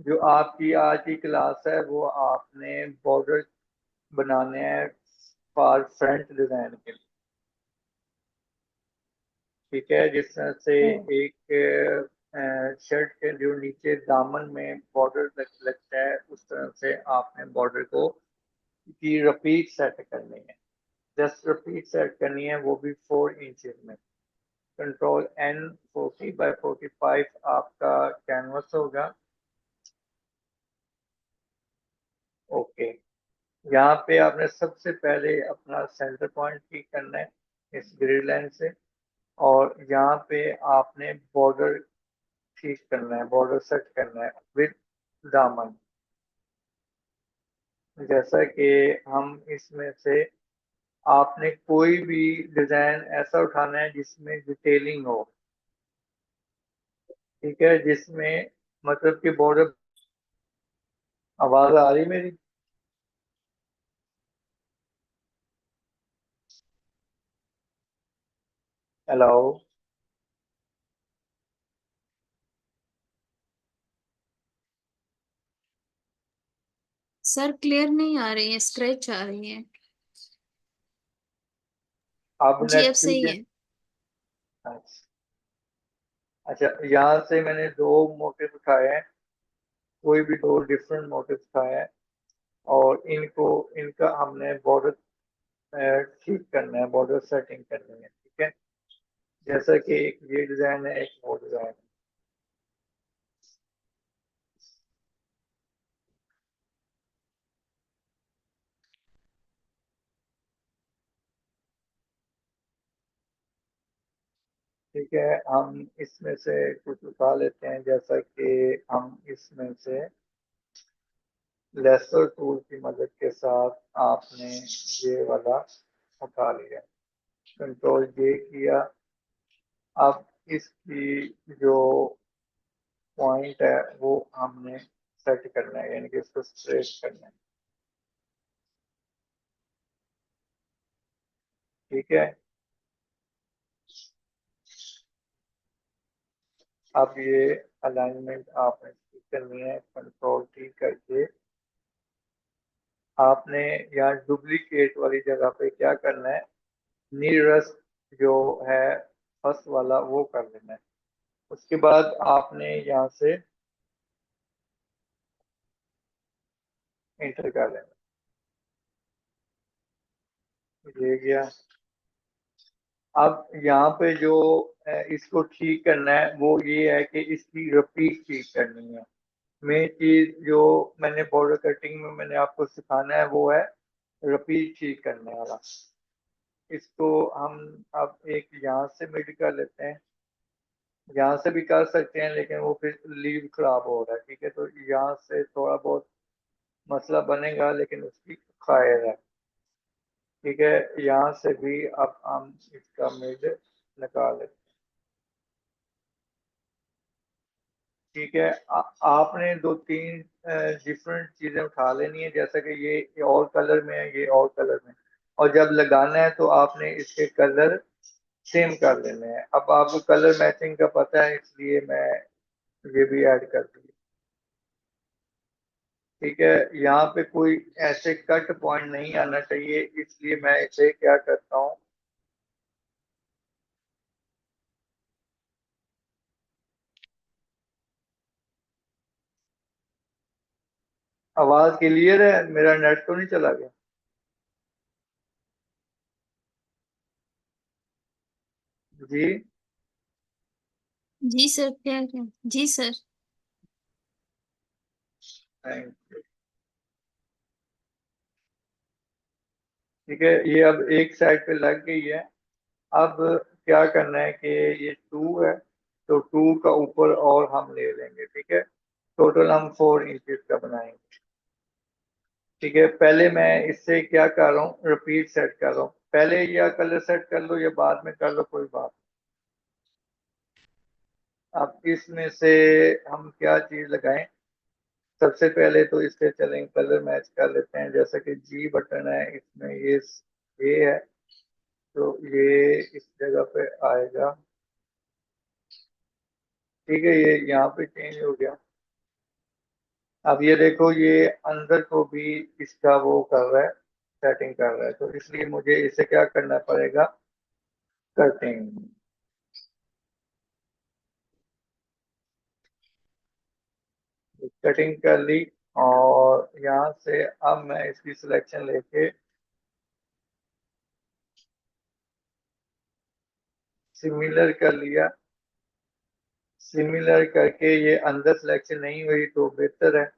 जो आपकी आज की क्लास है वो आपने बॉर्डर बनाने हैं फॉर फ्रंट डिजाइन के लिए। ठीक है, जिस तरह से हम्म। एक शर्ट के जो नीचे दामन में बॉर्डर लगता है उस तरह से आपने बॉर्डर को की रफीक सेट करनी है। जस्ट रफीक सेट करनी है, वो भी 4 इंचज में। Ctrl+N 40x45 आपका कैनवस होगा। ओके, यहाँ पे आपने सबसे पहले अपना सेंटर पॉइंट ठीक करना है इस ग्रिड लाइन से। और यहाँ पे आपने बॉर्डर ठीक करना है, बॉर्डर सेट करना है विद दामन। जैसा कि हम इसमें से आपने कोई भी डिजाइन ऐसा उठाना है जिसमें डिटेलिंग हो। ठीक है, जिसमें मतलब कि बॉर्डर। आवाज आ रही मेरी? हेलो? सर क्लियर नहीं आ रही है, स्क्रैच आ रही है। अब जी नेट अब ठीक सही है? है। अच्छा, यहाँ से मैंने दो मोटिव उठाए हैं, कोई भी दो डिफरेंट मोटिव उठाए हैं। और इनको इनका हमने बॉर्डर ठीक करना है, बॉर्डर सेटिंग करनी है। ठीक है, जैसा कि एक ये डिजाइन है, एक वो डिजाइन है। ठीक है, हम इसमें से कुछ उठा लेते हैं, जैसा कि हम इसमें से लेसर टूल की मदद के साथ आपने ये वाला उठा लिया, कंट्रोल जे किया। अब इसकी जो पॉइंट है वो हमने सेट करना है, यानी कि इसको स्ट्रेट करना है। ठीक है, अब ये अलाइनमेंट आपने ठीक करनी है, कंट्रोल ठीक करके आपने यहाँ डुप्लीकेट वाली जगह पे क्या करना है, नीरस्ट जो है फर्स्ट वाला वो कर लेना है। उसके बाद आपने यहाँ से एंटर कर लेना। ये गया। अब यहाँ पे जो इसको ठीक करना है वो ये है कि इसकी रफीक ठीक करनी है। मेन चीज जो मैंने बॉर्डर कटिंग में मैंने आपको सिखाना है वो है रफीक ठीक करने वाला। इसको हम अब एक यहाँ से मिड कर लेते हैं, यहाँ से भी कर सकते हैं लेकिन वो फिर लीव खराब हो रहा है। ठीक है, तो यहाँ से थोड़ा बहुत मसला बनेगा लेकिन उसकी खैर है। ठीक है, यहाँ से भी अब हम इसका मिड निकाल लेते हैं। ठीक है, आपने दो तीन डिफरेंट चीजें उठा लेनी है, जैसा कि ये और कलर में है, ये और कलर में। और जब लगाना है तो आपने इसके कलर सेम कर लेने हैं। अब आपको कलर मैचिंग का पता है इसलिए मैं ये भी ऐड कर दी। ठीक है, यहाँ पे कोई ऐसे कट पॉइंट नहीं आना चाहिए, इसलिए मैं इसे क्या करता हूँ। आवाज क्लियर है? मेरा नेट तो नहीं चला गया? जी, जी सर, क्या है? जी सर। Thank you. ठीक है, ये अब एक साइड पे लग गई है। अब क्या करना है कि ये 2 है, तो 2 का ऊपर और हम ले लेंगे। ठीक है, टोटल हम 4 इंचज का बनाएंगे। ठीक है, पहले मैं इससे क्या कर रहा हूँ, रिपीट सेट कर रहा हूँ। पहले या कलर सेट कर लो या बाद में कर लो, कोई बात नहीं। अब इसमें से हम क्या चीज लगाएं? सबसे पहले तो इससे चलेंगे, कलर मैच कर लेते हैं। जैसा कि जी बटन है इसमें, ये है, तो ये इस जगह पे आएगा। ठीक है, ये यहाँ पे चेंज हो गया। अब ये देखो, ये अंदर को भी इसका वो कर रहा है, सेटिंग कर रहा है, तो इसलिए मुझे इसे क्या करना पड़ेगा, कटिंग। कटिंग कर ली, और यहाँ से अब मैं इसकी सिलेक्शन लेके सिमिलर कर लिया। सिमिलर करके ये अंदर सिलेक्शन नहीं हुई तो बेहतर है,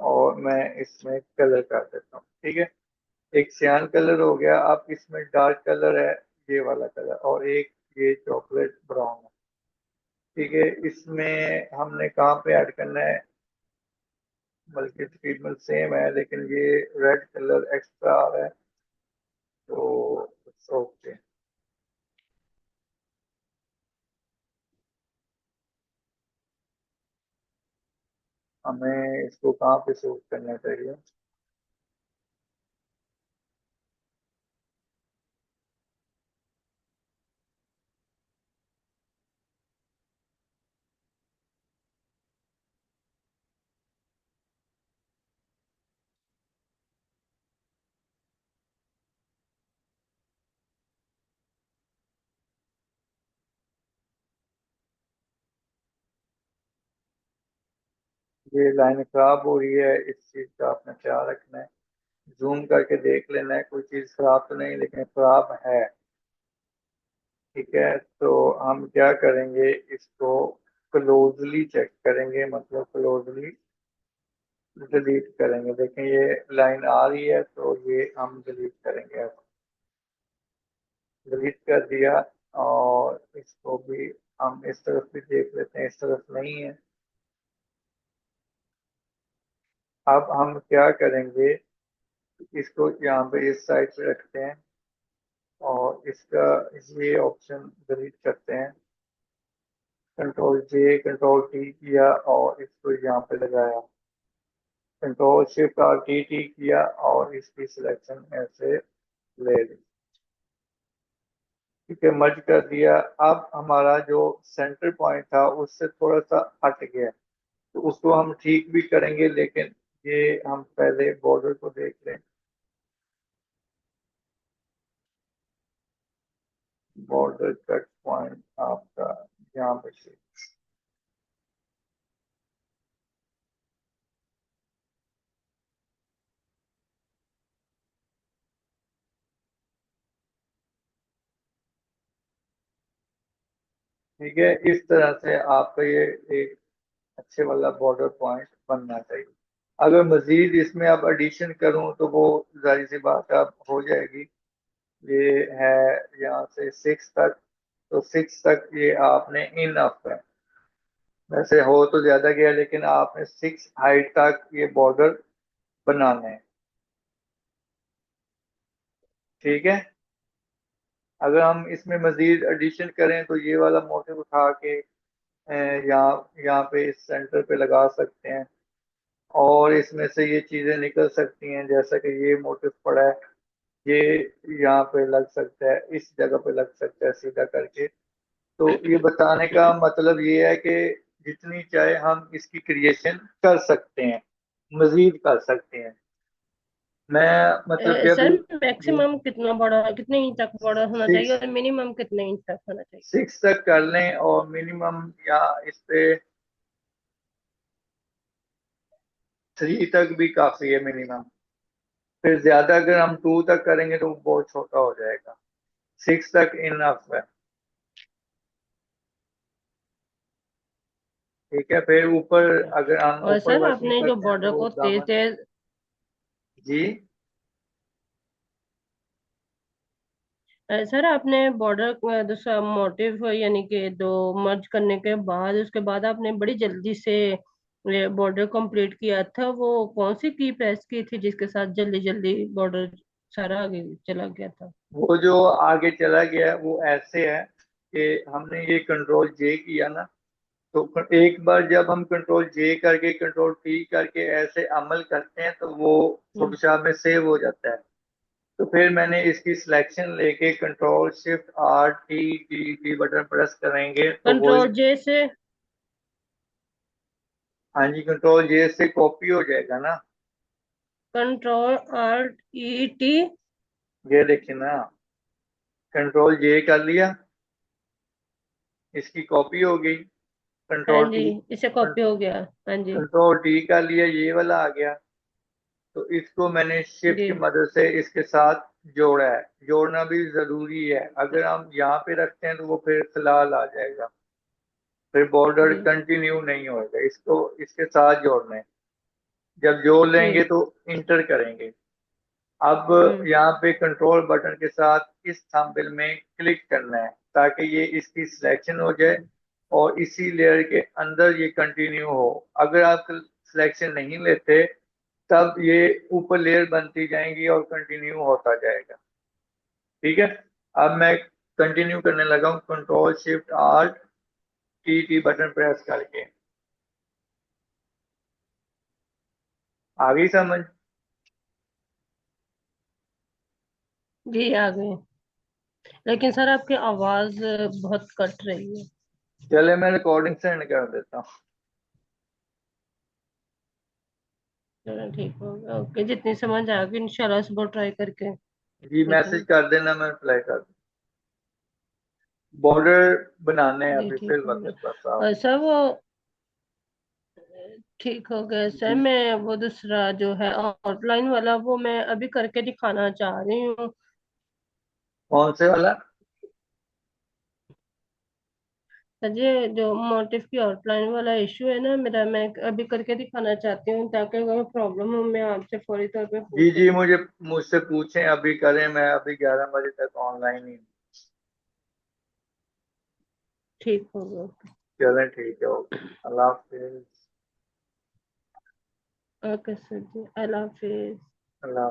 और मैं इसमें कलर कर देता हूँ। ठीक है, एक सियान कलर हो गया। अब इसमें डार्क कलर है, ये वाला कलर, और एक ये चॉकलेट ब्राउन है। ठीक है, इसमें हमने कहाँ पे ऐड करना है, बल्कि तकरीबन सेम है, लेकिन ये रेड कलर एक्स्ट्रा आ रहा है, तो ओके। हमें इसको कहाँ पे सूट करना चाहिए, ये लाइन खराब हो रही है, इस चीज का आपने ख्याल रखना है। जूम करके देख लेना है, कोई चीज खराब तो नहीं, लेकिन खराब है। ठीक है, तो हम क्या करेंगे, इसको क्लोजली चेक करेंगे, मतलब क्लोजली डिलीट करेंगे। देखें, ये लाइन आ रही है, तो ये हम डिलीट करेंगे। अब डिलीट कर दिया, और इसको भी हम इस तरफ भी देख लेते हैं, इस तरफ नहीं है। अब हम क्या करेंगे, इसको यहाँ पे इस साइड पे रखते हैं, और इसका ये ऑप्शन डिलीट करते हैं। कंट्रोल जे कंट्रोल टी किया, और इसको यहाँ पे लगाया। कंट्रोल शिफ्ट और टी किया, और इसकी सिलेक्शन ऐसे ले ली। ठीक है, मर्ज कर दिया। अब हमारा जो सेंटर पॉइंट था उससे थोड़ा सा हट गया, तो उसको हम ठीक भी करेंगे, लेकिन ये हम पहले बॉर्डर को देख लें। बॉर्डर कट पॉइंट आपका यहाँ पे से। ठीक है, इस तरह से आपका ये एक अच्छे वाला बॉर्डर पॉइंट बनना चाहिए। अगर मजीद इसमें अब एडिशन करूं तो वो जाहिर सी बात अब हो जाएगी। ये है यहाँ से 6 तक, तो 6 तक ये आपने इनफ है। वैसे हो तो ज्यादा गया, लेकिन आपने 6 हाइट तक ये बॉर्डर बनाने हैं। ठीक है, अगर हम इसमें मजीद एडिशन करें तो ये वाला मोटिव उठा के यहाँ यहाँ पे इस सेंटर पे लगा सकते हैं, और इसमें से ये चीजें निकल सकती हैं, जैसा कि ये मोटिव पड़ा है, ये यहाँ पे लग सकता है, इस जगह पे लग सकता है सीधा करके। तो ये बताने का मतलब ये है कि जितनी चाहे हम इसकी क्रिएशन कर सकते हैं, मजीद कर सकते हैं। मैं मतलब कि सर अभी मैक्सिमम कितना बड़ा, कितने इंच तक बड़ा होना चाहिए, सिक्स और मिनिमम कितने इंच तक होना चाहिए? 6 तक कर लें, और मिनिमम या इस पे 3 तक भी काफी है मिनिमम। फिर ज्यादा अगर हम 2 तक करेंगे तो वो बहुत छोटा हो जाएगा। 6 तक इनफ है। ठीक है, फिर ऊपर अगर हम और ऊपर सर वर्किंग आपने जो करते हैं बॉर्डर तो को तेज दामन। तेज, जी। सर आपने बॉर्डर दूसरा मोटिव यानी कि दो मर्ज करने के बाद उसके बाद आपने बड़ी जल्दी से बॉर्डर कंप्लीट किया था, वो कौन सी की प्रेस की थी जिसके साथ जल्दी जल्दी बॉर्डर सारा आगे चला गया था? वो जो आगे चला गया वो ऐसे है कि हमने ये कंट्रोल जे किया ना, तो एक बार जब हम कंट्रोल जे करके कंट्रोल टी करके ऐसे अमल करते हैं तो वो हम्म। फोटोशॉप में सेव हो जाता है। तो फिर मैंने इसकी सिलेक्शन लेके control shift R T T T button press करेंगे तो वो कंट्रोल जे से हाँ जी, कंट्रोल जे से कॉपी हो जाएगा ना। Control Alt ET। ये देखिए ना, कंट्रोल जे कर लिया, इसकी कॉपी हो गई। हाँ कंट्रोल जी, टी, इसे कॉपी हो गया। हाँ जी। कंट्रोल टी कर लिया, ये वाला आ गया। तो इसको मैंने शिफ्ट जी की मदद से इसके साथ जोड़ा है। जोड़ना भी जरूरी है, अगर हम यहाँ पे रखते हैं तो वो फिर फिलहाल आ जाएगा, फिर बॉर्डर जी कंटिन्यू नहीं होगा। इसको इसके साथ जोड़ना है। जब जोड़ लेंगे जी। तो इंटर करेंगे। अब हम्म। यहाँ पे कंट्रोल बटन के साथ इस थंबनेल में क्लिक करना है ताकि ये इसकी सिलेक्शन हो जाए और इसी लेयर के अंदर ये कंटिन्यू हो। अगर आप सिलेक्शन नहीं लेते तब ये ऊपर लेयर बनती जाएंगी और कंटिन्यू होता जाएगा। ठीक है, अब मैं कंटिन्यू करने लगा हूँ, control shift alt T button press करके। आ गई समझ? जी आ गए। लेकिन सर आपकी आवाज बहुत कट रही है। चले मैं रिकॉर्डिंग सेंड कर देता हूँ। चलो ठीक होगा, ओके, जितनी समझ आ गई इंशाल्लाह सुबह ट्राई करके जी मैसेज देखेंगे। कर देना, मैं रिप्लाई कर दूँ। बॉर्डर बनाने हैं जी अभी ठीक फिर हो वक्त गया। बस आप। और सर वो ठीक हो गया सर। जी, मैं वो दूसरा जो है आउटलाइन वाला वो मैं अभी करके दिखाना चाह रही हूँ। कौन से वाला? सर ये जो मोटिव की आउटलाइन वाला इशू है ना मेरा, मैं अभी करके दिखाना चाहती हूँ ताकि अगर प्रॉब्लम हो मैं आपसे फौरी तौर पे पूछ जी जी, सकूँ। मुझसे पूछें, अभी करें, मैं अभी 11 बजे तक ऑनलाइन ही हूँ। ठीक होगा। चलें ठीक है, ओके, अल्लाह हाफिज। ओके सर जी, अल्लाह हाफिज। अल्लाह।